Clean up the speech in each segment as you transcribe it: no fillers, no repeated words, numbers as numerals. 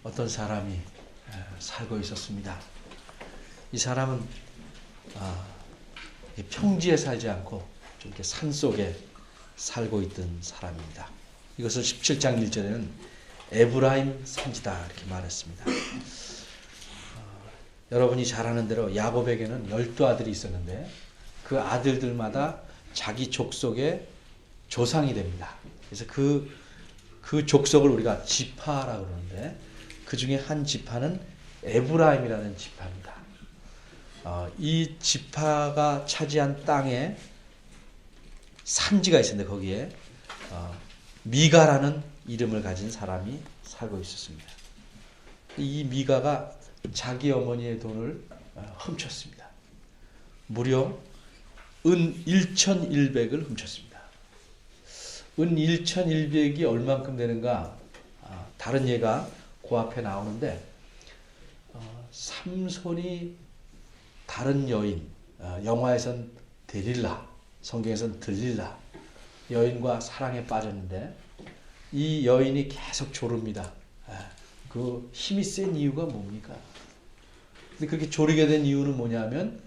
어떤 사람이 살고 있었습니다. 이 사람은 평지에 살지 않고 좀 이렇게 산 속에 살고 있던 사람입니다. 이것을 17장 1절에는 에브라임 산지다 이렇게 말했습니다. 여러분이 잘 아는 대로 야곱에게는 12아들이 있었는데 그 아들들마다 자기 족속의 조상이 됩니다. 그래서 그 족속을 우리가 지파라고 그러는데 그 중에 한 지파는 에브라임이라는 지파입니다. 이 지파가 차지한 땅에 산지가 있었는데 거기에 미가라는 이름을 가진 사람이 살고 있었습니다. 이 미가가 자기 어머니의 돈을 훔쳤습니다. 무려 은 1,100을 훔쳤습니다. 은 1,100이 얼만큼 되는가? 다른 예가 그 앞에 나오는데 삼손이 다른 여인, 영화에선 데릴라, 성경에선 들릴라 여인과 사랑에 빠졌는데 이 여인이 계속 조릅니다. 그 힘이 센 이유가 뭡니까? 근데 그렇게 조르게 된 이유는 뭐냐면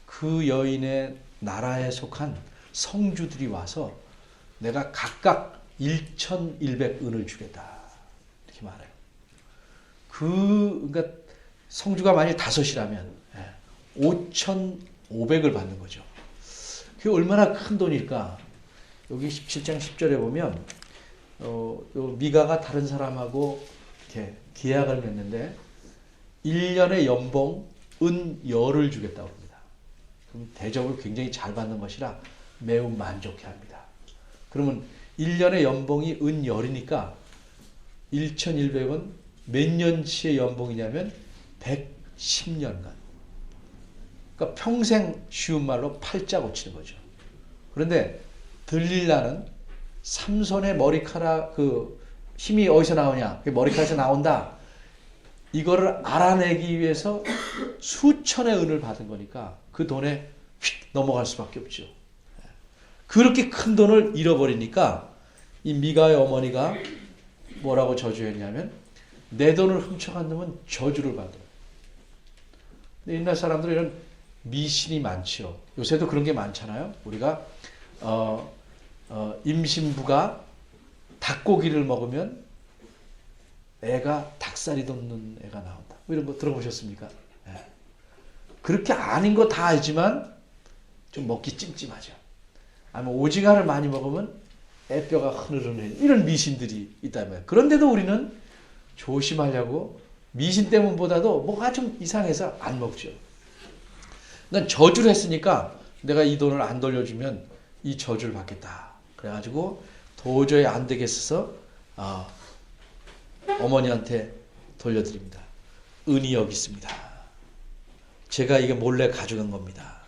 그 여인의 나라에 속한 성주들이 와서 내가 각각 1,100은을 주겠다 이렇게 말해요. 그러니까 성주가 만일 5이라면 5,500을 받는 거죠. 그게 얼마나 큰 돈일까? 여기 17장 10절에 보면 미가가 다른 사람하고 이렇게 계약을 맺는데 1년의 연봉 은 10을 주겠다고 합니다. 그럼 대접을 굉장히 잘 받는 것이라 매우 만족해 합니다. 그러면 1년의 연봉이 은 10이니까 1,100은 몇 년치의 연봉이냐면 110년간. 그러니까 평생 쉬운 말로 팔자 고치는 거죠. 그런데 들릴라는 삼손의 머리카락 힘이 어디서 나오냐? 머리카락에서 나온다. 이거를 알아내기 위해서 수천의 은을 받은 거니까 그 돈에 휙 넘어갈 수밖에 없죠. 그렇게 큰 돈을 잃어버리니까 이 미가의 어머니가 뭐라고 저주했냐면 내 돈을 훔쳐간 놈은 저주를 받아. 근데 옛날 사람들은 이런 미신이 많죠. 요새도 그런 게 많잖아요. 우리가 임신부가 닭고기를 먹으면 애가 닭살이 돋는 애가 나온다. 이런 거 들어보셨습니까? 네. 그렇게 아닌 거 다 알지만 좀 먹기 찜찜하죠. 아니면 오징어를 많이 먹으면 애뼈가 흐느르는 이런 미신들이 있다면 그런데도 우리는 조심하려고 미신 때문보다도 뭐가 좀 이상해서 안 먹죠. 그러니까 저주를 했으니까 내가 이 돈을 안 돌려주면 이 저주를 받겠다. 그래가지고 도저히 안 되겠어서 어머니한테 돌려드립니다. 은이 여기 있습니다. 제가 이게 몰래 가져간 겁니다.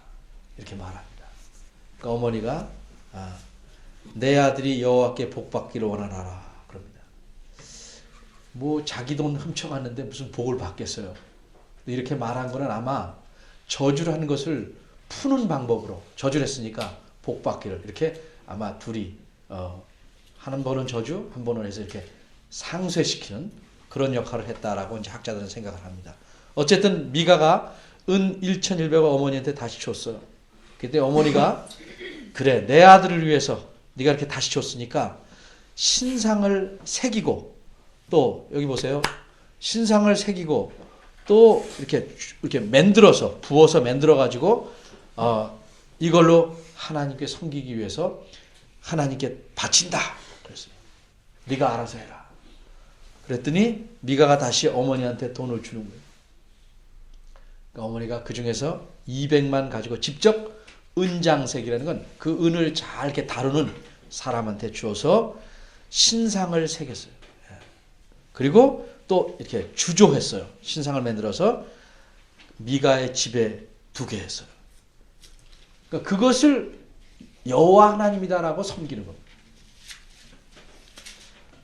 이렇게 말합니다. 그러니까 어머니가 내 아들이 여호와께 복받기를 원하노라 그럽니다. 뭐 자기 돈 훔쳐갔는데 무슨 복을 받겠어요. 이렇게 말한 거는 아마 저주를 하는 것을 푸는 방법으로 저주를 했으니까 복받기를 이렇게 아마 둘이 한 번은 저주, 한 번은 해서 이렇게 상쇄시키는 그런 역할을 했다라고 이제 학자들은 생각을 합니다. 어쨌든 미가가 은 1,100을 어머니한테 다시 줬어요. 그때 어머니가 그래 내 아들을 위해서 네가 이렇게 다시 줬으니까 신상을 새기고 또 여기 보세요. 신상을 새기고 또 이렇게 만들어서 부어서 만들어 가지고 이걸로 하나님께 섬기기 위해서 하나님께 바친다. 그랬어요. 네가 알아서 해라. 그랬더니 미가가 다시 어머니한테 돈을 주는 거예요. 그러니까 어머니가 그 중에서 200만 가지고 직접 은장색이라는 건 그 은을 잘 이렇게 다루는 사람한테 주어서 신상을 새겼어요. 그리고 또 이렇게 주조했어요. 신상을 만들어서 미가의 집에 두게 했어요. 그러니까 그것을 여호와 하나님이다라고 섬기는 겁니다.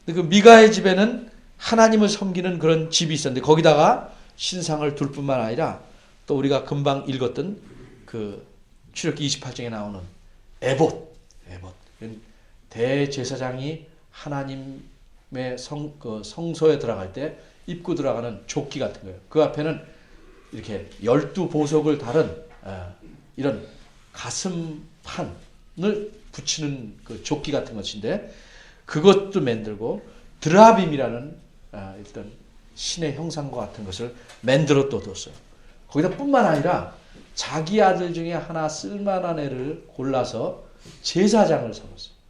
그 미가의 집에는 하나님을 섬기는 그런 집이 있었는데 거기다가 신상을 둘 뿐만 아니라 또 우리가 금방 읽었던 그 출애굽기 28장에 나오는 에봇. 대제사장이 하나님의 성소에 들어갈 때 입고 들어가는 조끼 같은 거예요. 그 앞에는 이렇게 12보석을 달은 이런 가슴판을 붙이는 그 조끼 같은 것인데 그것도 만들고 드라빔이라는 일단 신의 형상과 같은 것을 만들어 또 뒀어요. 거기다 뿐만 아니라 자기 아들 중에 하나 쓸만한 애를 골라서 제사장을 삼았어요.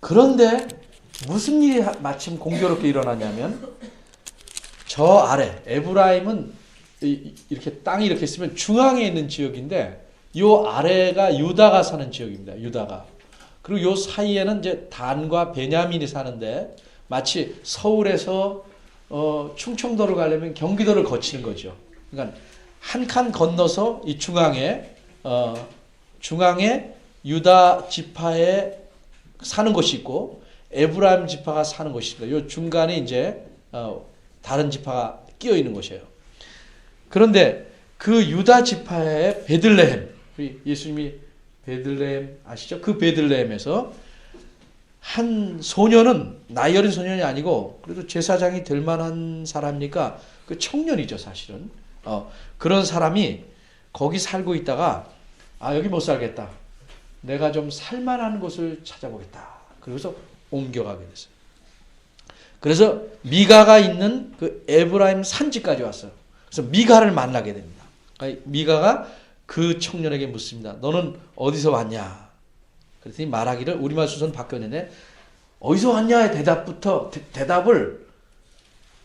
그런데 무슨 일이 마침 공교롭게 일어나냐면 저 아래 에브라임은 이렇게 땅이 이렇게 있으면 중앙에 있는 지역인데 요 아래가 유다가 사는 지역입니다. 유다가. 그리고 요 사이에는 이제 단과 베냐민이 사는데 마치 서울에서 충청도를 가려면 경기도를 거치는 거죠. 그러니까 한 칸 건너서 이 중앙에 유다 지파에 사는 곳이 있고 에브라임 지파가 사는 곳이 있습니다. 요 중간에 이제 다른 지파가 끼어 있는 곳이에요. 그런데 그 유다 지파의 베들레헴, 예수님이 베들레헴 아시죠? 그 베들레헴에서 한 소년은 나이 어린 소년이 아니고 그래도 제사장이 될 만한 사람이니까 그 청년이죠, 사실은. 그런 사람이 거기 살고 있다가 여기 못 살겠다. 내가 좀 살만한 곳을 찾아보겠다. 그래서 옮겨가게 됐어요. 그래서 미가가 있는 그 에브라임 산지까지 왔어요. 그래서 미가를 만나게 됩니다. 미가가 그 청년에게 묻습니다. 너는 어디서 왔냐? 그랬더니 말하기를 우리말 순서는 바뀌었는데 어디서 왔냐의 대답을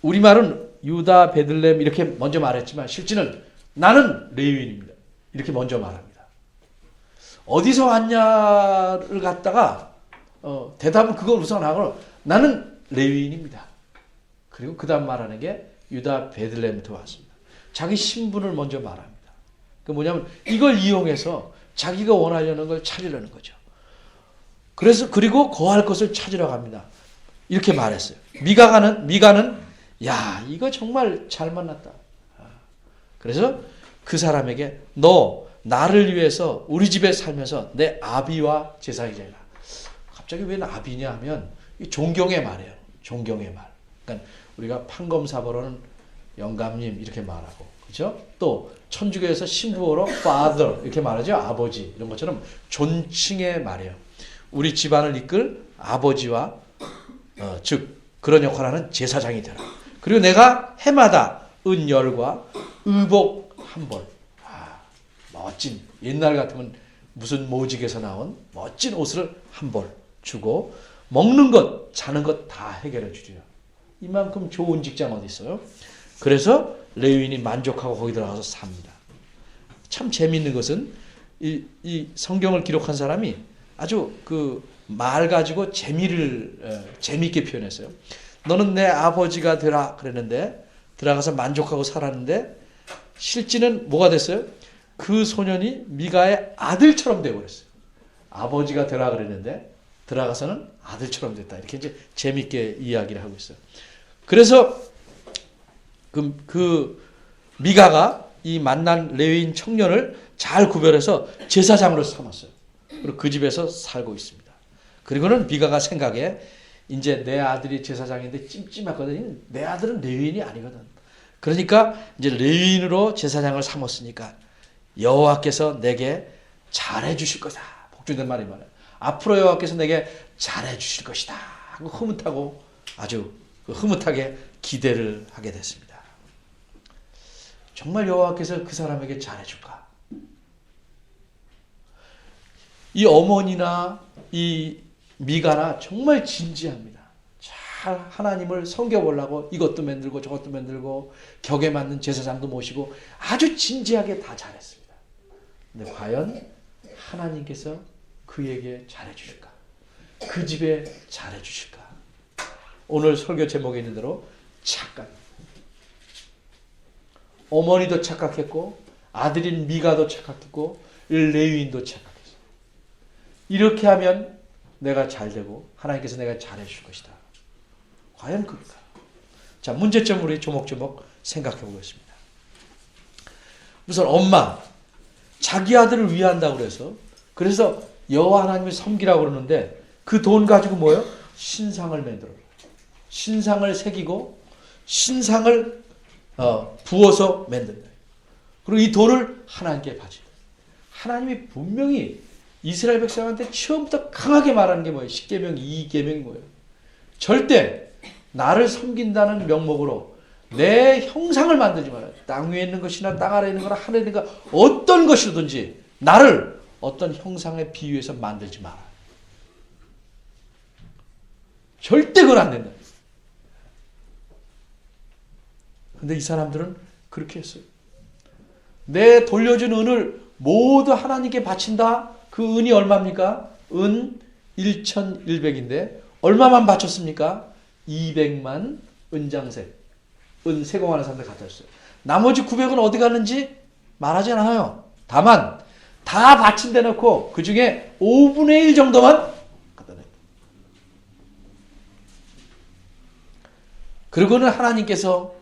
우리말은 유다 베들레헴 이렇게 먼저 말했지만 실제는 나는 레위인입니다. 이렇게 먼저 말합니다. 어디서 왔냐를 갖다가 대답은 그걸 우선 하고 나는 레위인입니다. 그리고 그 다음 말하는 게 유다 베들레헴부터 왔습니다. 자기 신분을 먼저 말합니다. 그 뭐냐면 이걸 이용해서 자기가 원하려는 걸 찾으려는 거죠. 그리고 거할 것을 찾으러 갑니다. 이렇게 말했어요. 미가는 야 이거 정말 잘 만났다. 그래서 그 사람에게 너 나를 위해서 우리 집에 살면서 내 아비와 제사를 지내라. 갑자기 왜 아비냐 하면 이 존경의 말이에요. 존경의 말. 그러니까 우리가 판검사보로는 영감님 이렇게 말하고, 그렇죠? 또 천주교에서 신부어로 father 이렇게 말하죠. 아버지 이런 것처럼 존칭의 말이에요. 우리 집안을 이끌 아버지와 즉 그런 역할을 하는 제사장이 되라. 그리고 내가 해마다 은열과 의복 한 벌. 멋진 옛날 같으면 무슨 모직에서 나온 멋진 옷을 한 벌 주고 먹는 것, 자는 것 다 해결해 주죠. 이만큼 좋은 직장 어디 있어요? 그래서 레위인이 만족하고 거기 들어가서 삽니다. 참 재미있는 것은 이 성경을 기록한 사람이 아주 그 말 가지고 재미있게 표현했어요. 너는 내 아버지가 되라 그랬는데 들어가서 만족하고 살았는데 실제는 뭐가 됐어요? 그 소년이 미가의 아들처럼 되어버렸어요. 아버지가 되라 그랬는데 들어가서는 아들처럼 됐다. 이렇게 이제 재밌게 이야기를 하고 있어요. 그래서 그 미가가 이 만난 레위인 청년을 잘 구별해서 제사장으로 삼았어요. 그리고 그 집에서 살고 있습니다. 그리고는 미가가 생각해 이제 내 아들이 제사장인데 찜찜하거든. 내 아들은 레위인이 아니거든. 그러니까 이제 레위인으로 제사장을 삼았으니까 여호와께서 내게 잘해 주실 것이다. 복주된 말이 말이에요. 앞으로 여호와께서 내게 잘해 주실 것이다. 하고 흐뭇하고 아주 흐뭇하게 기대를 하게 됐습니다. 정말 여호와께서 그 사람에게 잘해 줄까? 이 어머니나 이 미가나 정말 진지합니다. 잘 하나님을 섬겨보려고 이것도 만들고 저것도 만들고 격에 맞는 제사장도 모시고 아주 진지하게 다 잘했습니다. 근데 과연 하나님께서 그에게 잘해 주실까? 그 집에 잘해 주실까? 오늘 설교 제목에 있는 대로 착각. 어머니도 착각했고 아들인 미가도 착각했고 레위인도 착각했어요. 이렇게 하면 내가 잘되고 하나님께서 내가 잘해 줄 것이다. 과연 그럴까? 자, 문제점을 우리 조목조목 생각해 보겠습니다. 우선 엄마, 자기 아들을 위한다고 그래서 여호와 하나님을 섬기라고 그러는데 그 돈 가지고 뭐예요? 신상을 만들어라. 신상을 새기고 신상을 부어서 만든다. 그리고 이 돈을 하나님께 바친다. 하나님이 분명히 이스라엘 백성한테 처음부터 강하게 말하는 게 뭐예요? 10계명, 2계명이 뭐예요? 절대 나를 섬긴다는 명목으로 내 형상을 만들지 말아요. 땅 위에 있는 것이나 땅 아래에 있는 거나 하늘에 있는 거 어떤 것이든지 나를 어떤 형상에 비유해서 만들지 마라. 절대 그건 안 된다. 근데 이 사람들은 그렇게 했어요. 내 돌려준 은을 모두 하나님께 바친다. 그 은이 얼마입니까? 은 1,100인데 얼마만 바쳤습니까? 200만 은장색. 은 세공하는 사람들 갖다 줬어요. 나머지 900은 어디 갔는지 말하지 않아요. 다만 다 바친 데 놓고 그 중에 5분의 1 정도만 갖다 놔요. 그리고는 하나님께서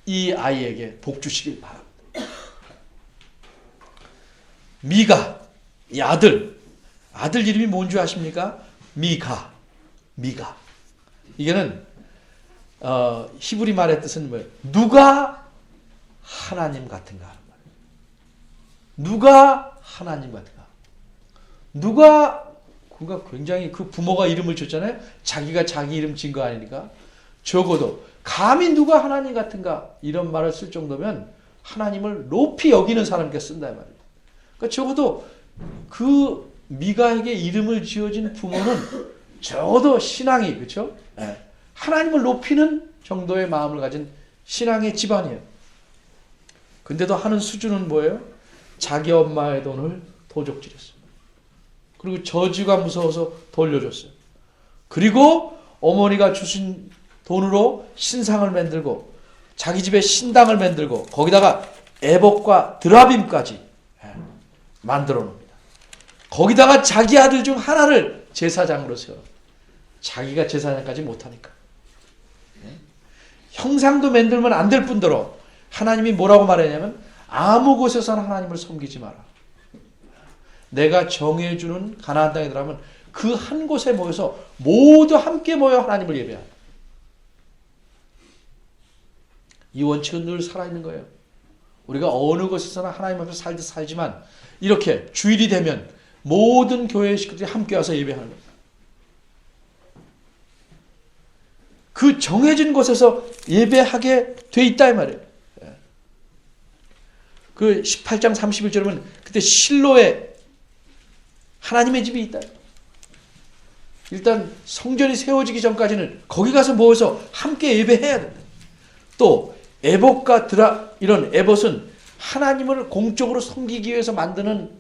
이 아이에게 복 주시길 바랍니다. 미가, 이 아들 이름이 뭔지 아십니까? 미가. 이게는 히브리 말의 뜻은 뭐예요? 누가 하나님 같은가? 누가 하나님 같은가? 그가 굉장히 그 부모가 이름을 줬잖아요. 자기가 자기 이름 진 거 아니니까. 적어도 감히 누가 하나님 같은가? 이런 말을 쓸 정도면 하나님을 높이 여기는 사람께 쓴다 말이에요. 그러니까 적어도 그 미가에게 이름을 지어진 부모는 적어도 신앙이, 그렇죠? 네. 하나님을 높이는 정도의 마음을 가진 신앙의 집안이에요. 근데도 하는 수준은 뭐예요? 자기 엄마의 돈을 도적질했어요. 그리고 저주가 무서워서 돌려줬어요. 그리고 어머니가 주신 돈으로 신상을 만들고 자기 집에 신당을 만들고 거기다가 에봇과 드라빔까지 만들어 놓습니다. 거기다가 자기 아들 중 하나를 제사장으로 세워. 자기가 제사장까지 못하니까. 형상도 만들면 안 될 뿐더러 하나님이 뭐라고 말했냐면 아무 곳에서나 하나님을 섬기지 마라. 내가 정해주는 가나안 땅에 들어가면 그 한 곳에 모여서 모두 함께 모여 하나님을 예배하라. 이 원칙은 늘 살아있는 거예요. 우리가 어느 곳에서나 하나님 앞에서 살지만 이렇게 주일이 되면 모든 교회의 식구들이 함께 와서 예배하는 거예요. 그 정해진 곳에서 예배하게 돼 있다 이 말이에요. 그 18장 31절에 보면 그때 실로에 하나님의 집이 있다. 일단 성전이 세워지기 전까지는 거기 가서 모여서 함께 예배해야 된다. 또 에봇과 이런 에봇은 하나님을 공적으로 섬기기 위해서 만드는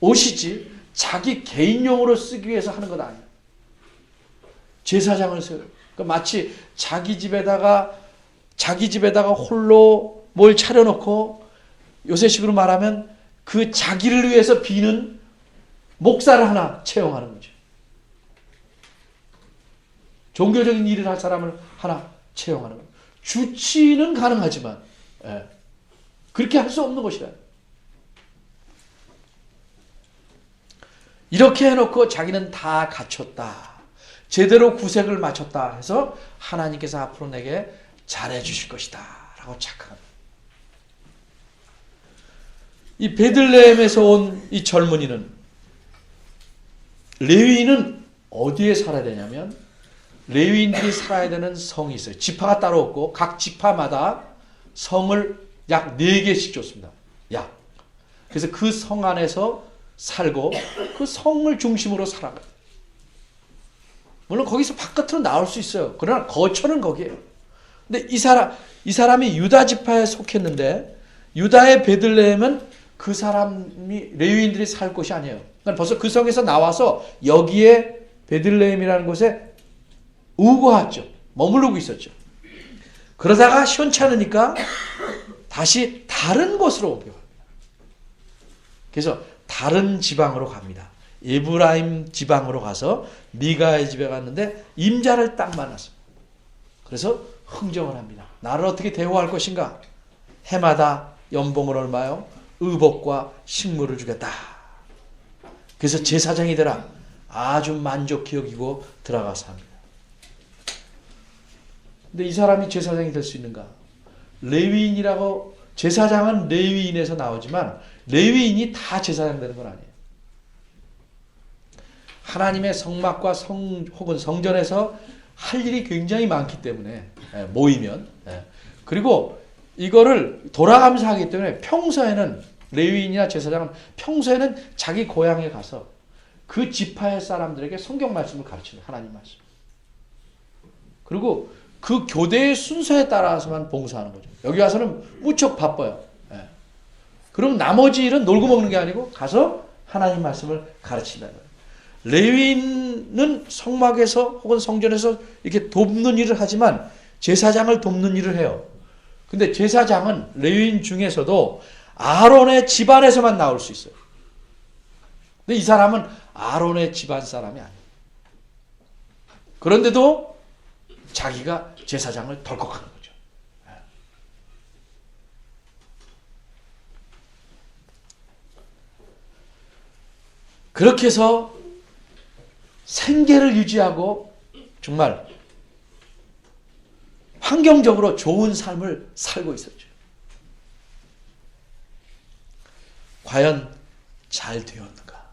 옷이지 자기 개인용으로 쓰기 위해서 하는 것 아니야. 제사장을 세워요. 그러니까 마치 자기 집에다가 홀로 뭘 차려놓고 요새식으로 말하면 그 자기를 위해서 비는 목사를 하나 채용하는 거죠. 종교적인 일을 할 사람을 하나 채용하는 거죠. 주치는 가능하지만 그렇게 할 수 없는 것이다. 이렇게 해놓고 자기는 다 갖췄다. 제대로 구색을 맞췄다 해서 하나님께서 앞으로 내게 잘해 주실 것이다 라고 착각합니다. 이 베들레헴에서 온 이 젊은이는 레위인은 어디에 살아야 되냐면 레위인들이 살아야 되는 성이 있어요. 지파가 따로 없고 각 지파마다 성을 약 4개씩 줬습니다. 그래서 그 성 안에서 살고 그 성을 중심으로 살아가요. 물론 거기서 바깥으로 나올 수 있어요. 그러나 거처는 거기에요. 근데 이 사람이 유다 지파에 속했는데 유다의 베들레헴은 그 사람이 레위인들이 살 곳이 아니에요. 그러니까 벌써 그 성에서 나와서 여기에 베들레헴이라는 곳에 우거했죠. 머무르고 있었죠. 그러다가 시원찮으니까 다시 다른 곳으로 옮겨갑니다. 그래서 다른 지방으로 갑니다. 에브라임 지방으로 가서 미가의 집에 갔는데 임자를 딱 만났어요. 그래서 흥정을 합니다. 나를 어떻게 대우할 것인가? 해마다 연봉을 얼마요? 의복과 식물을 주겠다. 그래서 제사장이 되라. 아주 만족히 여기고 들어가서 합니다. 근데 이 사람이 제사장이 될 수 있는가? 레위인이라고, 제사장은 레위인에서 나오지만 레위인이 다 제사장 되는 건 아니에요. 하나님의 성막과 혹은 성전에서 할 일이 굉장히 많기 때문에 모이면, 그리고 이거를 돌아가면서 하기 때문에 평소에는 레위인이나 제사장은 평소에는 자기 고향에 가서 그 지파의 사람들에게 성경 말씀을 가르치는, 하나님 말씀. 그리고 그 교대의 순서에 따라서만 봉사하는 거죠. 여기 와서는 무척 바빠요. 그럼 나머지 일은 놀고 먹는 게 아니고 가서 하나님 말씀을 가르친다는 거예요. 레위인은 성막에서 혹은 성전에서 이렇게 돕는 일을 하지만 제사장을 돕는 일을 해요. 근데 제사장은 레위인 중에서도 아론의 집안에서만 나올 수 있어요. 근데 이 사람은 아론의 집안 사람이 아니에요. 그런데도 자기가 제사장을 덜컥하는 거죠. 그렇게 해서 생계를 유지하고 정말 환경적으로 좋은 삶을 살고 있었죠. 과연 잘 되었는가?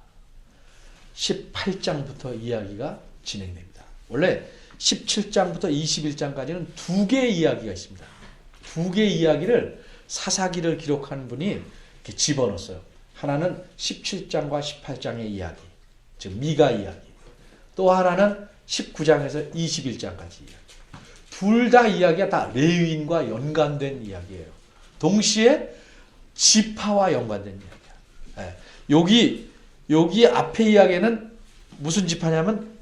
18장부터 이야기가 진행됩니다. 원래 17장부터 21장까지는 두 개의 이야기가 있습니다. 두 개의 이야기를 사사기를 기록한 분이 이렇게 집어넣었어요. 하나는 17장과 18장의 이야기, 즉 미가 이야기. 또 하나는 19장에서 21장까지 이야기. 둘 다 이야기가 다 레위인과 연관된 이야기예요. 동시에 지파와 연관된 이야기야. 여기 앞에 이야기는 무슨 지파냐면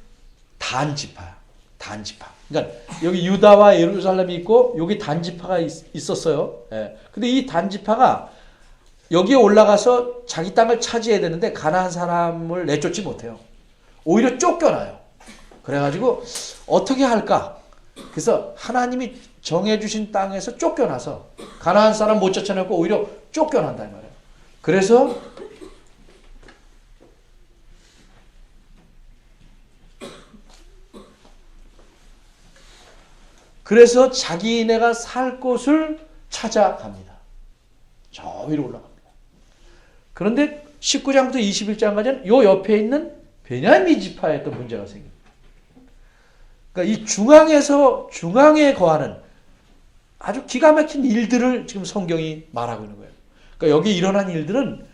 단 지파야. 단 지파. 그러니까 여기 유다와 예루살렘이 있고 여기 단 지파가 있었어요. 근데 이 단 지파가 여기에 올라가서 자기 땅을 차지해야 되는데 가나안 사람을 내쫓지 못해요. 오히려 쫓겨나요. 그래가지고 어떻게 할까? 그래서 하나님이 정해주신 땅에서 쫓겨나서 가나안 사람 못 쫓아내고 오히려 쫓겨난다 이 말이에요. 그래서 자기네가 살 곳을 찾아갑니다. 저 위로 올라갑니다. 그런데 19장부터 21장까지는 요 옆에 있는 베냐민 지파에 또 문제가 생깁니다. 그러니까 이 중앙에 거하는 아주 기가 막힌 일들을 지금 성경이 말하고 있는 거예요. 그러니까 여기 일어난 일들은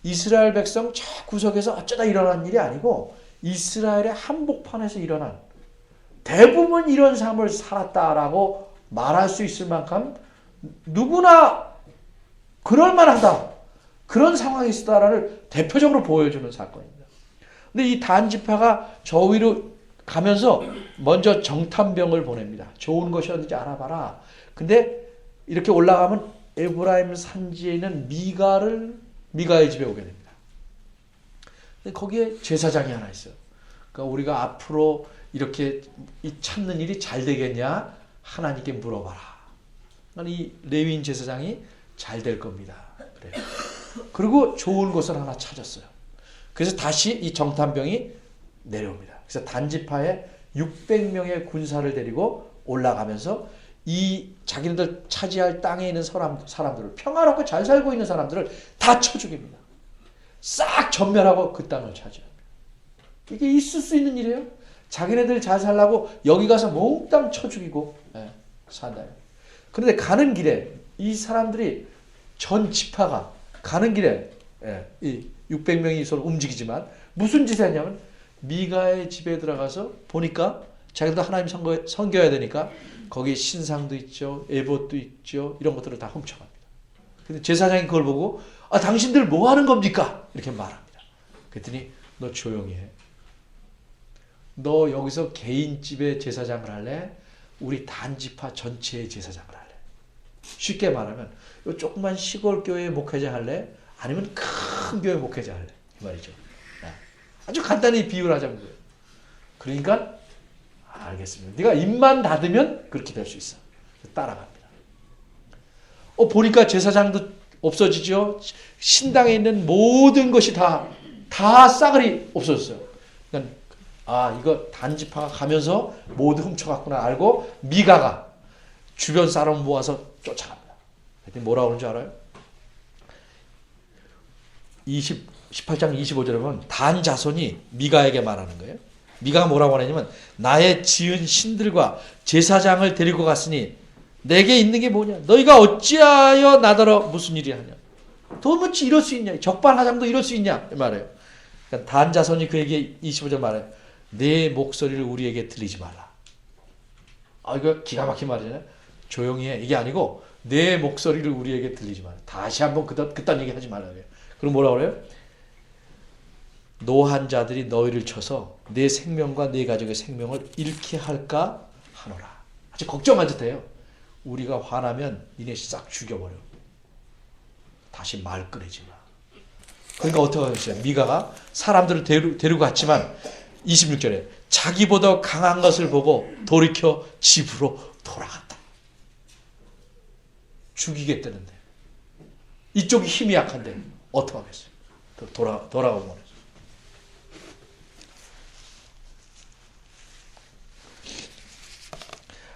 이스라엘 백성 저 구석에서 어쩌다 일어난 일이 아니고 이스라엘의 한복판에서 일어난 대부분 이런 삶을 살았다라고 말할 수 있을 만큼 누구나 그럴만하다. 그런 상황이 있었다를 대표적으로 보여주는 사건입니다. 근데 이 단 지파가 저 위로 가면서 먼저 정탐병을 보냅니다. 좋은 것이 어딘지 알아봐라. 근데 이렇게 올라가면 에브라임 산지에 있는 미가의 집에 오게 됩니다. 근데 거기에 제사장이 하나 있어요. 그러니까 우리가 앞으로 이렇게 찾는 일이 잘 되겠냐? 하나님께 물어봐라. 이 레위인 제사장이 잘 될 겁니다. 그래요. 그리고 좋은 곳을 하나 찾았어요. 그래서 다시 이 정탐병이 내려옵니다. 그래서 단지파에 600명의 군사를 데리고 올라가면서 이 자기네들 차지할 땅에 있는 사람들을 평화롭고 잘 살고 있는 사람들을 다 쳐 죽입니다. 싹 전멸하고 그 땅을 차지합니다. 이게 있을 수 있는 일이에요. 자기네들 잘 살라고 여기 가서 몽땅 쳐 죽이고 산다. 그런데 가는 길에 이 사람들이 전 지파가 가는 길에 이 600명이 서로 움직이지만 무슨 짓을 했냐면 미가의 집에 들어가서 보니까 자기도 하나님 섬겨야 되니까 거기 신상도 있죠. 에봇도 있죠. 이런 것들을 다 훔쳐갑니다. 근데 제사장이 그걸 보고 당신들 뭐 하는 겁니까? 이렇게 말합니다. 그랬더니 너 조용히 해. 너 여기서 개인 집의 제사장을 할래? 우리 단지파 전체의 제사장을 할래? 쉽게 말하면 요 조그만 시골 교회 목회자 할래? 아니면 큰 교회 목회자 할래? 이 말이죠. 아주 간단히 비유를 하자면 그래요. 그러니까 알겠습니다. 네가 입만 닫으면 그렇게 될 수 있어. 따라갑니다. 보니까 제사장도 없어지죠. 신당에 있는 모든 것이 다 싸그리 없어졌어요. 그러니까 이거 단지파가 가면서 모두 훔쳐갔구나 알고 미가가 주변 사람 모아서 쫓아갑니다. 그랬더니 뭐라고 그러는 줄 알아요? 18장 25절에 보면 단 자손이 미가에게 말하는 거예요. 미가가 뭐라고 하냐면 나의 지은 신들과 제사장을 데리고 갔으니 내게 있는 게 뭐냐? 너희가 어찌하여 나더러 무슨 일이 하냐? 도무지 이럴 수 있냐? 적반하장도 이럴 수 있냐? 이 말이에요. 그러니까 단 자손이 그에게 25절 말해요. 내 목소리를 우리에게 들리지 말라. 이거 기가 막힌 말이잖아요. 조용히 해. 이게 아니고 내 목소리를 우리에게 들리지 말라. 다시 한번 그딴 얘기 하지 말라 그래요. 그럼 뭐라고 그래요? 노한 자들이 너희를 쳐서 내 생명과 내 가족의 생명을 잃게 할까 하노라. 아주 걱정한 듯 해요. 우리가 화나면 니네 싹 죽여버려. 다시 말 꺼내지 마. 그러니까 어떻게 하겠어요? 미가가 사람들을 데리고 갔지만 26절에 자기보다 강한 것을 보고 돌이켜 집으로 돌아갔다. 죽이겠다는데 이쪽이 힘이 약한데 어떻게 하겠어요? 돌아가고 말했어요.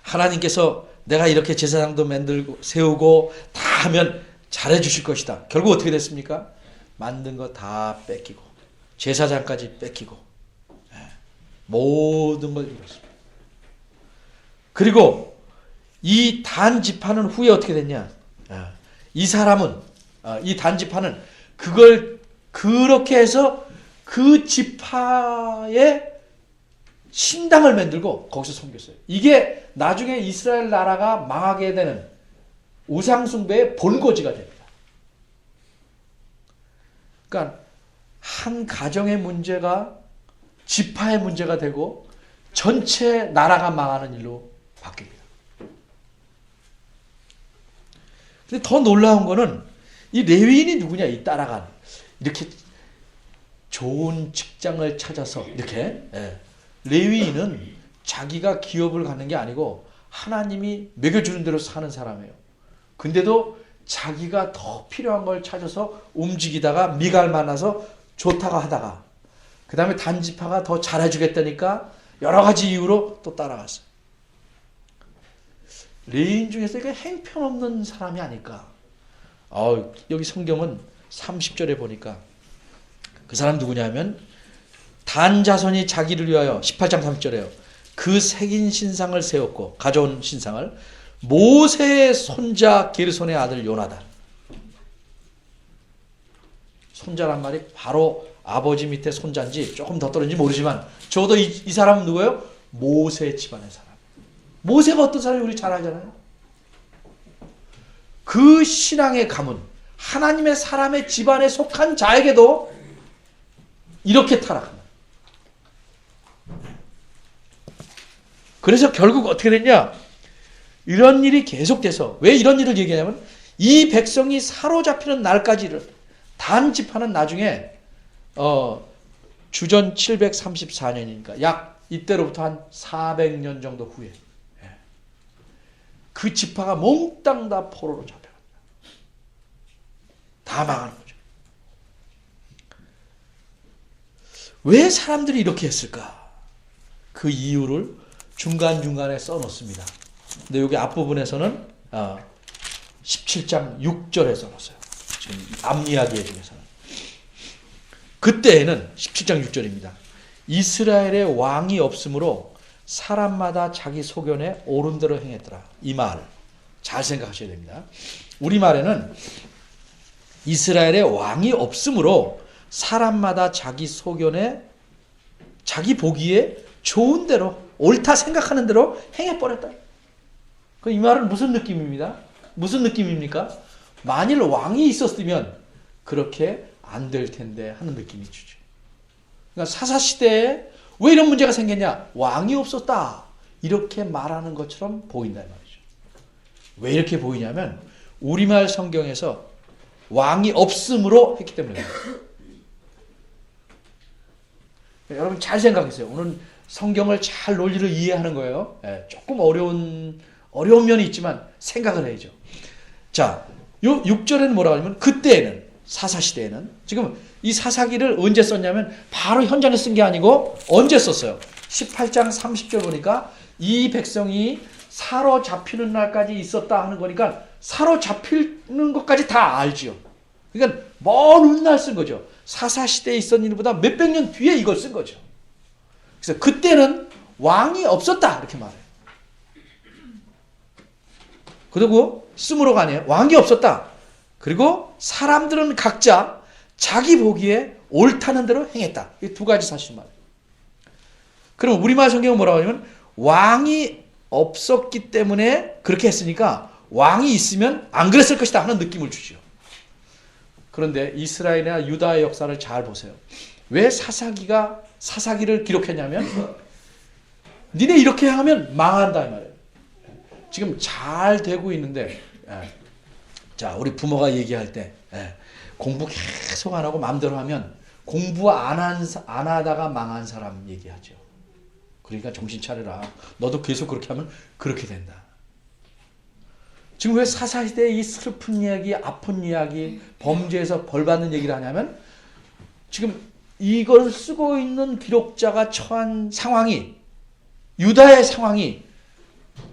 하나님께서 내가 이렇게 제사장도 만들고 세우고 다 하면 잘해 주실 것이다. 결국 어떻게 됐습니까? 만든 거 다 뺏기고 제사장까지 뺏기고 모든 걸 잃었습니다. 그리고 이 단지파는 후에 어떻게 됐냐? 이 사람은 이 단지파는 그걸 그렇게 해서 그 지파의 신당을 만들고 거기서 섬겼어요. 이게 나중에 이스라엘 나라가 망하게 되는 우상숭배의 본고지가 됩니다. 그러니까 한 가정의 문제가 지파의 문제가 되고 전체 나라가 망하는 일로 바뀝니다. 근데 더 놀라운 거는 이 레위인이 누구냐? 이 따라간 이렇게 좋은 직장을 찾아서 이렇게 레위인은 자기가 기업을 갖는 게 아니고 하나님이 먹여주는 대로 사는 사람이에요. 근데도 자기가 더 필요한 걸 찾아서 움직이다가 미갈 만나서 좋다고 하다가 그 다음에 단지파가 더 잘해주겠다니까 여러 가지 이유로 또 따라갔어요. 레위인 중에서 이게 행편없는 사람이 아닐까. 여기 성경은 30절에 보니까 그 사람 누구냐면 단 자손이 자기를 위하여 18장 30절에요. 그 새긴 신상을 세웠고 가져온 신상을 모세의 손자 게르손의 아들 요나단. 손자란 말이 바로 아버지 밑에 손자인지 조금 더 떨어진지 모르지만 적어도 이 사람은 누구예요? 모세 집안의 사람. 모세가 어떤 사람인지 우리 잘 알잖아요. 그 신앙의 가문, 하나님의 사람의 집안에 속한 자에게도 이렇게 타락한다. 그래서 결국 어떻게 됐냐? 이런 일이 계속돼서 왜 이런 일을 얘기하냐면 이 백성이 사로잡히는 날까지를 단집하는 나중에 주전 734년이니까 약 이때로부터 한 400년 정도 후에 그 지파가 몽땅 다 포로로 잡혀갑니다. 다 망하는 거죠. 왜 사람들이 이렇게 했을까? 그 이유를 중간중간에 써놓습니다. 근데 여기 앞부분에서는 17장 6절에 써놨어요. 지금 앞이야기 중에서는. 그때에는 17장 6절입니다. 이스라엘의 왕이 없으므로 사람마다 자기 소견에 옳은 대로 행했더라. 이 말 잘 생각하셔야 됩니다. 우리말에는 이스라엘의 왕이 없으므로 사람마다 자기 소견에 자기 보기에 좋은 대로 옳다 생각하는 대로 행해버렸다. 이 말은 무슨 느낌입니다? 무슨 느낌입니까? 만일 왕이 있었으면 그렇게 안 될 텐데 하는 느낌이 주죠. 그러니까 사사시대에 왜 이런 문제가 생겼냐? 왕이 없었다. 이렇게 말하는 것처럼 보인다 이 말이죠. 왜 이렇게 보이냐면 우리말 성경에서 왕이 없음으로 했기 때문에 여러분 잘 생각하세요. 오늘 성경을 잘 논리를 이해하는 거예요. 조금 어려운 면이 있지만 생각을 해야죠. 자, 요 6절에는 뭐라고 하냐면 그때에는 사사시대에는 지금 이 사사기를 언제 썼냐면 바로 현장에 쓴 게 아니고 언제 썼어요? 18장 30절 보니까 이 백성이 사로잡히는 날까지 있었다 하는 거니까 사로잡히는 것까지 다 알지요. 그러니까 먼 훗날 쓴 거죠. 사사시대에 있었던 일보다 몇백 년 뒤에 이걸 쓴 거죠. 그래서 그때는 왕이 없었다 이렇게 말해요. 그리고 쓰므로 가네요. 왕이 없었다. 그리고 사람들은 각자 자기 보기에 옳다는 대로 행했다. 이 두 가지 사실 말이에요. 그럼 우리말 성경은 뭐라고 하냐면 왕이 없었기 때문에 그렇게 했으니까 왕이 있으면 안 그랬을 것이다 하는 느낌을 주죠. 그런데 이스라엘이나 유다의 역사를 잘 보세요. 왜 사사기를 기록했냐면 니네 이렇게 하면 망한다 이 말이에요. 지금 잘 되고 있는데 자 우리 부모가 얘기할 때 공부 계속 안 하고 마음대로 하면 공부 안 하다가 망한 사람 얘기하죠. 그러니까 정신 차려라. 너도 계속 그렇게 하면 그렇게 된다. 지금 왜 사사시대의 이 슬픈 이야기, 아픈 이야기, 범죄에서 벌받는 얘기를 하냐면 지금 이걸 쓰고 있는 기록자가 처한 상황이 유다의 상황이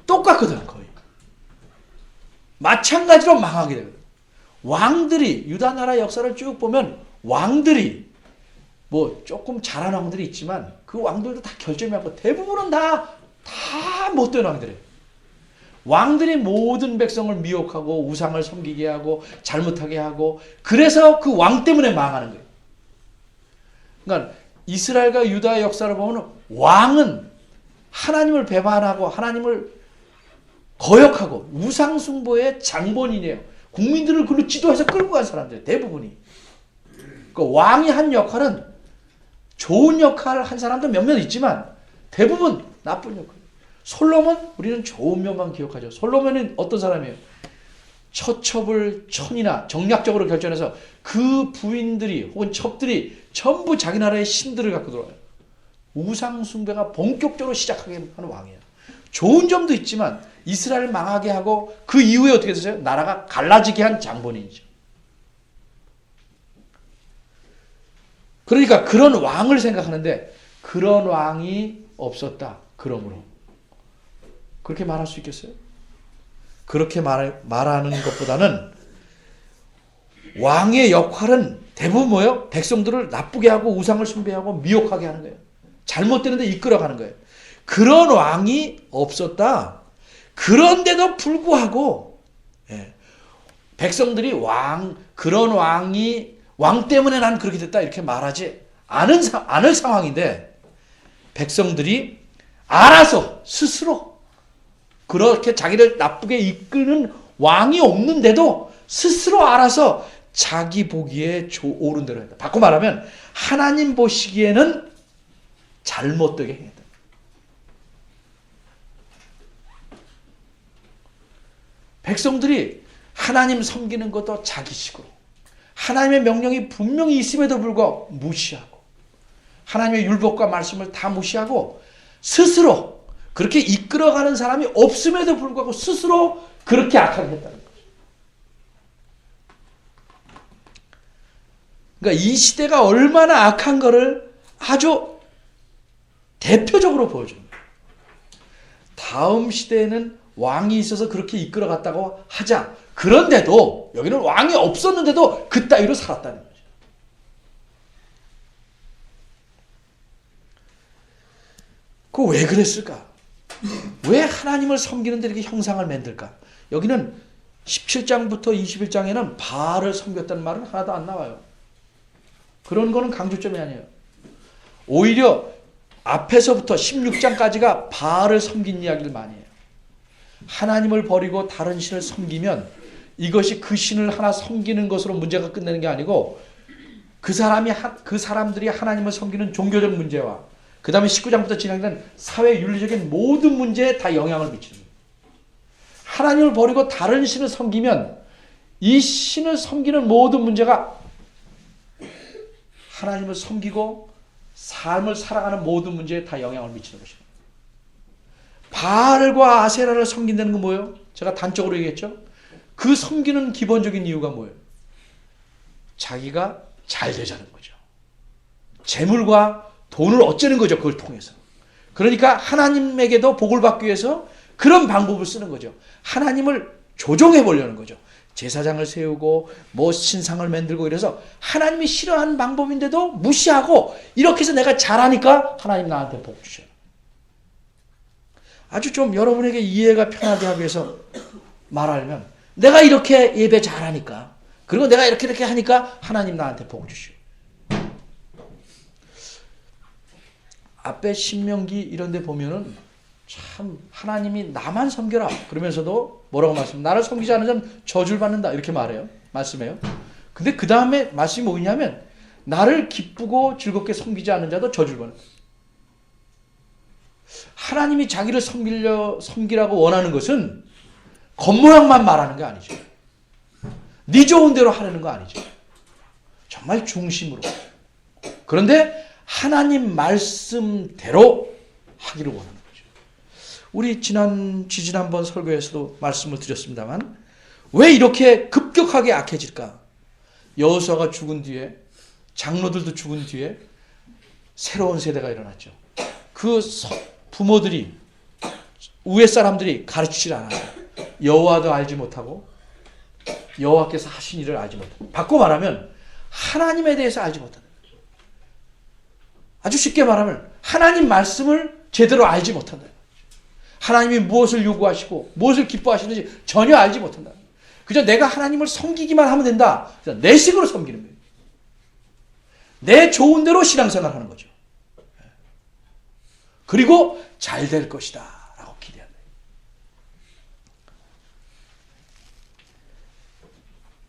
똑같거든 거의. 마찬가지로 망하게 되거든. 왕들이 유다 나라 역사를 쭉 보면 왕들이 뭐 조금 잘하는 왕들이 있지만 그 왕들도 다 결점이 없고 대부분은 다 못된 왕들이에요. 왕들이 모든 백성을 미혹하고 우상을 섬기게 하고 잘못하게 하고 그래서 그 왕 때문에 망하는 거예요. 그러니까 이스라엘과 유다의 역사를 보면 왕은 하나님을 배반하고 하나님을 거역하고 우상숭배의 장본인이에요. 국민들을 그로 지도해서 끌고 간 사람들 대부분이. 그러니까 왕이 한 역할은 좋은 역할을 한 사람도 몇몇 있지만 대부분 나쁜 역할. 솔로몬 우리는 좋은 면만 기억하죠. 솔로몬은 어떤 사람이에요? 처첩을 천이나 정략적으로 결정해서 그 부인들이 혹은 첩들이 전부 자기 나라의 신들을 갖고 들어와요. 우상 숭배가 본격적으로 시작하게 하는 왕이에요. 좋은 점도 있지만 이스라엘을 망하게 하고 그 이후에 어떻게 됐어요? 나라가 갈라지게 한 장본인이죠. 그러니까 그런 왕을 생각하는데 그런 왕이 없었다. 그러므로 그렇게 말할 수 있겠어요? 그렇게 말하는 것보다는 왕의 역할은 대부분 뭐예요? 백성들을 나쁘게 하고 우상을 숭배하고 미혹하게 하는 거예요. 잘못되는데 이끌어가는 거예요. 그런 왕이 없었다. 그런데도 불구하고 백성들이 그런 왕 때문에 난 그렇게 됐다 이렇게 말하지 않을 상황인데 백성들이 알아서 스스로 그렇게 자기를 나쁘게 이끄는 왕이 없는데도 스스로 알아서 자기 보기에 옳은 대로 했다. 바꿔 말하면 하나님 보시기에는 잘못되게 행했다. 백성들이 하나님 섬기는 것도 자기식으로 하나님의 명령이 분명히 있음에도 불구하고 무시하고 하나님의 율법과 말씀을 다 무시하고 스스로 그렇게 이끌어가는 사람이 없음에도 불구하고 스스로 그렇게 악하게 했다는 거죠. 그러니까 이 시대가 얼마나 악한 거를 아주 대표적으로 보여줍니다. 다음 시대에는 왕이 있어서 그렇게 이끌어갔다고 하자. 그런데도 여기는 왕이 없었는데도 그따위로 살았다는 거죠. 그 왜 그랬을까? 왜 하나님을 섬기는데 이렇게 형상을 만들까? 여기는 17장부터 21장에는 바알을 섬겼다는 말은 하나도 안 나와요. 그런 거는 강조점이 아니에요. 오히려 앞에서부터 16장까지가 바알을 섬긴 이야기를 많이 해요. 하나님을 버리고 다른 신을 섬기면 이것이 그 신을 하나 섬기는 것으로 문제가 끝내는 게 아니고 그 사람들이 하나님을 섬기는 종교적 문제와 그 다음에 19장부터 진행된 사회 윤리적인 모든 문제에 다 영향을 미치는 거예요. 하나님을 버리고 다른 신을 섬기면 이 신을 섬기는 모든 문제가 하나님을 섬기고 삶을 살아가는 모든 문제에 다 영향을 미치는 것입니다. 바알과 아세라를 섬긴다는 건 뭐예요? 제가 단적으로 얘기했죠. 그 섬기는 기본적인 이유가 뭐예요? 자기가 잘 되자는 거죠. 재물과 돈을 얻자는 거죠. 그걸 통해서. 그러니까 하나님에게도 복을 받기 위해서 그런 방법을 쓰는 거죠. 하나님을 조종해 보려는 거죠. 제사장을 세우고 뭐 신상을 만들고 이래서 하나님이 싫어하는 방법인데도 무시하고 이렇게 해서 내가 잘하니까 하나님 나한테 복 주셔요. 아주 좀 여러분에게 이해가 편하게 하기 위해서 말하려면 내가 이렇게 예배 잘하니까 그리고 내가 이렇게 하니까 하나님 나한테 복 주셔요. 앞에 신명기 이런 데 보면은 참 하나님이 나만 섬겨라 그러면서도 뭐라고 말씀? 나를 섬기지 않는 자는 저주를 받는다 이렇게 말해요. 말씀해요. 근데 그 다음에 말씀이 뭐냐면 나를 기쁘고 즐겁게 섬기지 않는 자도 저주를 받는다. 하나님이 자기를 섬기라고 원하는 것은 겉모양만 말하는 게 아니죠. 네 좋은 대로 하려는 거 아니죠. 정말 중심으로. 그런데 하나님 말씀대로 하기를 원하는 거죠. 우리 지지난번 설교에서도 말씀을 드렸습니다만 왜 이렇게 급격하게 악해질까? 여호수아가 죽은 뒤에 장로들도 죽은 뒤에 새로운 세대가 일어났죠. 그 부모들이 위에 사람들이 가르치질 않아요. 여호와도 알지 못하고 여호와께서 하신 일을 알지 못하고 바꿔 말하면 하나님에 대해서 알지 못한다. 아주 쉽게 말하면 하나님 말씀을 제대로 알지 못한다. 하나님이 무엇을 요구하시고 무엇을 기뻐하시는지 전혀 알지 못한다. 그저 내가 하나님을 섬기기만 하면 된다. 내 식으로 섬기는 거예요. 내 좋은 대로 신앙생활 하는 거죠. 그리고 잘 될 것이다 라고 기대한다.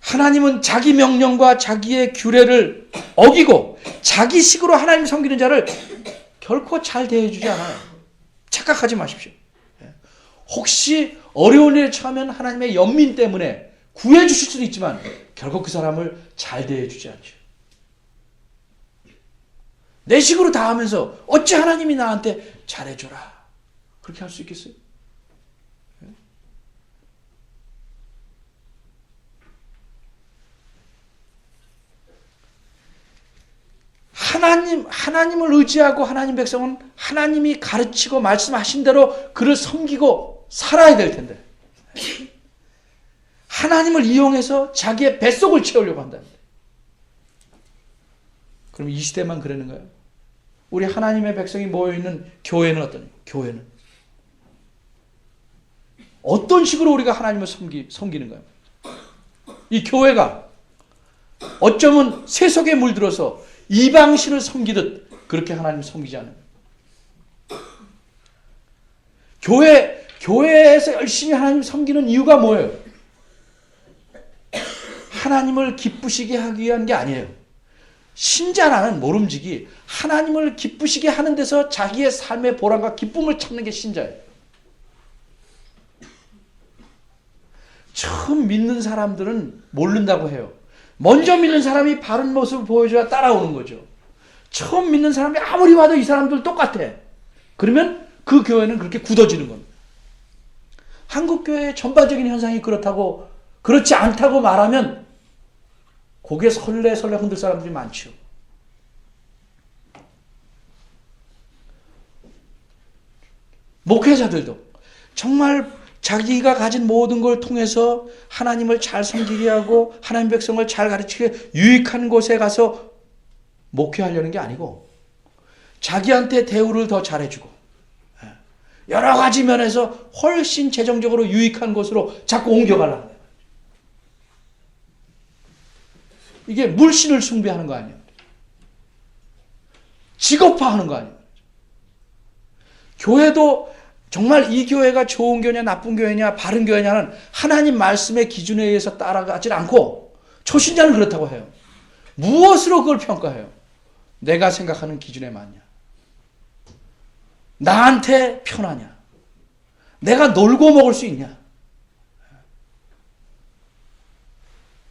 하나님은 자기 명령과 자기의 규례를 어기고 자기 식으로 하나님 섬기는 자를 결코 잘 대해주지 않아요. 착각하지 마십시오. 혹시 어려운 일에 처하면 하나님의 연민 때문에 구해주실 수도 있지만 결국 그 사람을 잘 대해주지 않죠. 내 식으로 다 하면서 어찌 하나님이 나한테 잘해줘라 그렇게 할 수 있겠어요? 하나님을 의지하고 하나님 백성은 하나님이 가르치고 말씀하신 대로 그를 섬기고 살아야 될 텐데 하나님을 이용해서 자기의 뱃속을 채우려고 한다는데 그럼 이 시대만 그러는가요? 우리 하나님의 백성이 모여있는 교회는 어떠냐? 교회는 어떤 식으로 우리가 하나님을 섬기는가요? 이 교회가 어쩌면 세속에 물들어서 이방신을 섬기듯 그렇게 하나님을 섬기지 않아요. 교회에서 열심히 하나님을 섬기는 이유가 뭐예요? 하나님을 기쁘시게 하기 위한 게 아니에요. 신자라는 모름지기 하나님을 기쁘시게 하는 데서 자기의 삶의 보람과 기쁨을 찾는 게 신자예요. 처음 믿는 사람들은 모른다고 해요. 먼저 믿는 사람이 바른 모습을 보여줘야 따라오는 거죠. 처음 믿는 사람이 아무리 봐도 이 사람들 똑같아. 그러면 그 교회는 그렇게 굳어지는 겁니다. 한국 교회의 전반적인 현상이 그렇지 않다고 말하면 고개 설레설레 흔들 사람들이 많죠. 목회자들도 정말 자기가 가진 모든 걸 통해서 하나님을 잘 섬기게 하고 하나님 백성을 잘 가르치게 유익한 곳에 가서 목회하려는 게 아니고 자기한테 대우를 더 잘해주고 여러 가지 면에서 훨씬 재정적으로 유익한 곳으로 자꾸 옮겨가려는 거예요. 이게 물신을 숭배하는 거 아니에요. 직업화하는 거 아니에요. 교회도 정말 이 교회가 좋은 교회냐 나쁜 교회냐 바른 교회냐는 하나님 말씀의 기준에 의해서 따라가지 않고 초신자는 그렇다고 해요. 무엇으로 그걸 평가해요? 내가 생각하는 기준에 맞냐? 나한테 편하냐? 내가 놀고 먹을 수 있냐?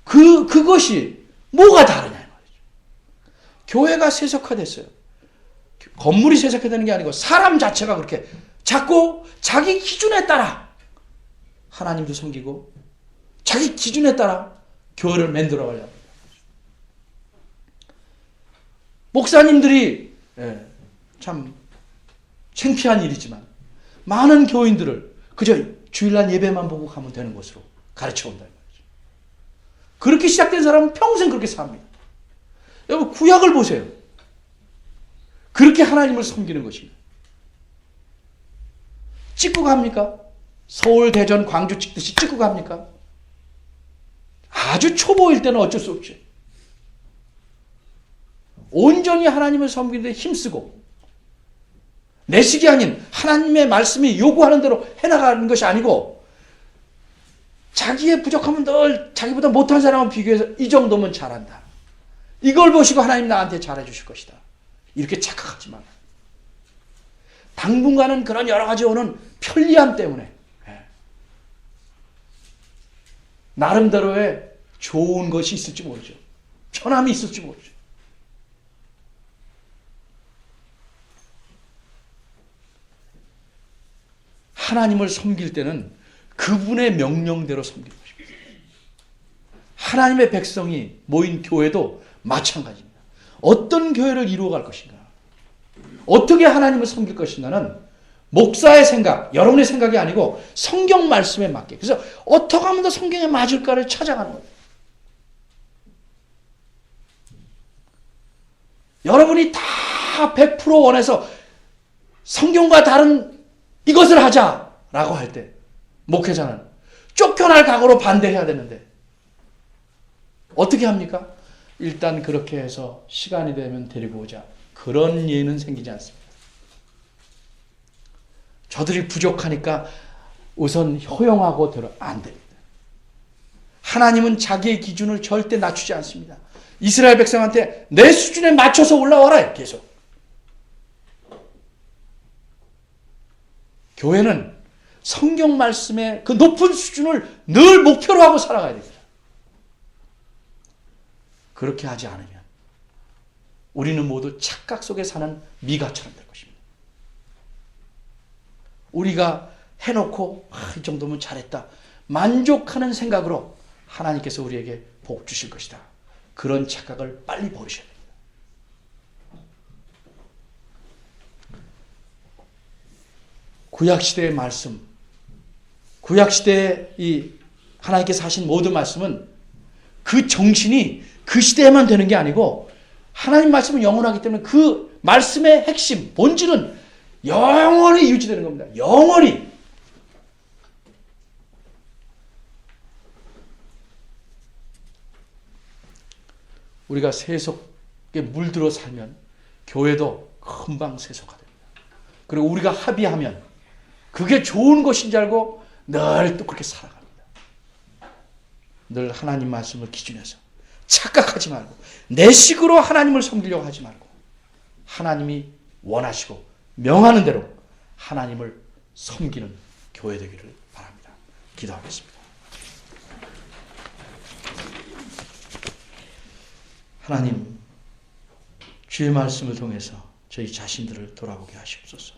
그것이 뭐가 다르냐 말이죠. 교회가 세속화됐어요. 건물이 세속화되는 게 아니고 사람 자체가 그렇게 자꾸 자기 기준에 따라 하나님도 섬기고 자기 기준에 따라 교회를 만들어가려고 합니다. 목사님들이 참 창피한 일이지만 많은 교인들을 그저 주일날 예배만 보고 가면 되는 것으로 가르쳐 온다. 그렇게 시작된 사람은 평생 그렇게 삽니다. 여러분 구약을 보세요. 그렇게 하나님을 섬기는 것입니다. 찍고 갑니까? 서울, 대전, 광주 찍듯이 찍고 갑니까? 아주 초보일 때는 어쩔 수 없죠. 온전히 하나님을 섬기는 데 힘쓰고 내식이 아닌 하나님의 말씀이 요구하는 대로 해나가는 것이 아니고 자기의 부족함은 늘 자기보다 못한 사람을 비교해서 이 정도면 잘한다. 이걸 보시고 하나님 나한테 잘해 주실 것이다. 이렇게 착각하지 마라. 당분간은 그런 여러 가지 오는 편리함 때문에 나름대로의 좋은 것이 있을지 모르죠. 편함이 있을지 모르죠. 하나님을 섬길 때는 그분의 명령대로 섬기는 것입니다. 하나님의 백성이 모인 교회도 마찬가지입니다. 어떤 교회를 이루어갈 것인가, 어떻게 하나님을 섬길 것인가는 목사의 생각, 여러분의 생각이 아니고 성경 말씀에 맞게. 그래서 어떻게 하면 더 성경에 맞을까를 찾아가는 거예요. 여러분이 다 100% 원해서 성경과 다른 이것을 하자라고 할 때 목회자는 쫓겨날 각오로 반대해야 되는데 어떻게 합니까? 일단 그렇게 해서 시간이 되면 데리고 오자. 그런 예는 생기지 않습니다. 저들이 부족하니까 우선 허용하고 들어 안 됩니다. 하나님은 자기의 기준을 절대 낮추지 않습니다. 이스라엘 백성한테 내 수준에 맞춰서 올라와라 계속. 교회는 성경 말씀의 그 높은 수준을 늘 목표로 하고 살아가야 됩니다. 그렇게 하지 않으면 우리는 모두 착각 속에 사는 미가처럼 될 것입니다. 우리가 해놓고 이 정도면 잘했다. 만족하는 생각으로 하나님께서 우리에게 복 주실 것이다. 그런 착각을 빨리 버리셔야 됩니다. 구약시대의 말씀, 구약시대의 이 하나님께서 하신 모든 말씀은 그 정신이 그 시대에만 되는 게 아니고 하나님 말씀은 영원하기 때문에 그 말씀의 핵심, 본질은 영원히 유지되는 겁니다. 영원히. 우리가 세속에 물들어 살면 교회도 금방 세속화 됩니다. 그리고 우리가 합의하면 그게 좋은 것인 줄 알고 늘 또 그렇게 살아갑니다. 늘 하나님 말씀을 기준해서 착각하지 말고 내 식으로 하나님을 섬기려고 하지 말고 하나님이 원하시고 명하는 대로 하나님을 섬기는 교회 되기를 바랍니다. 기도하겠습니다. 하나님, 주의 말씀을 통해서 저희 자신들을 돌아보게 하시옵소서.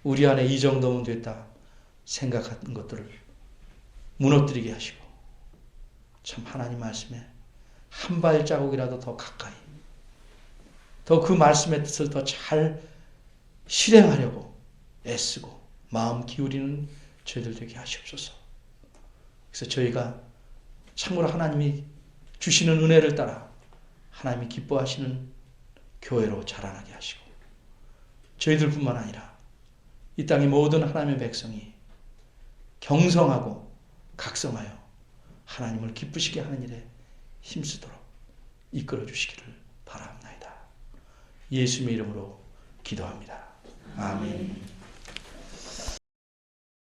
우리 안에 이 정도면 됐다 생각하는 것들을 무너뜨리게 하시고 참 하나님 말씀에 한 발자국이라도 더 가까이 더 그 말씀의 뜻을 더 잘 실행하려고 애쓰고 마음 기울이는 저희들 되게 하시옵소서. 그래서 저희가 참으로 하나님이 주시는 은혜를 따라 하나님이 기뻐하시는 교회로 자라나게 하시고 저희들뿐만 아니라 이 땅의 모든 하나님의 백성이 경성하고 각성하여 하나님을 기쁘시게 하는 일에 힘쓰도록 이끌어 주시기를 바랍니다. 예수님의 이름으로 기도합니다. 아멘.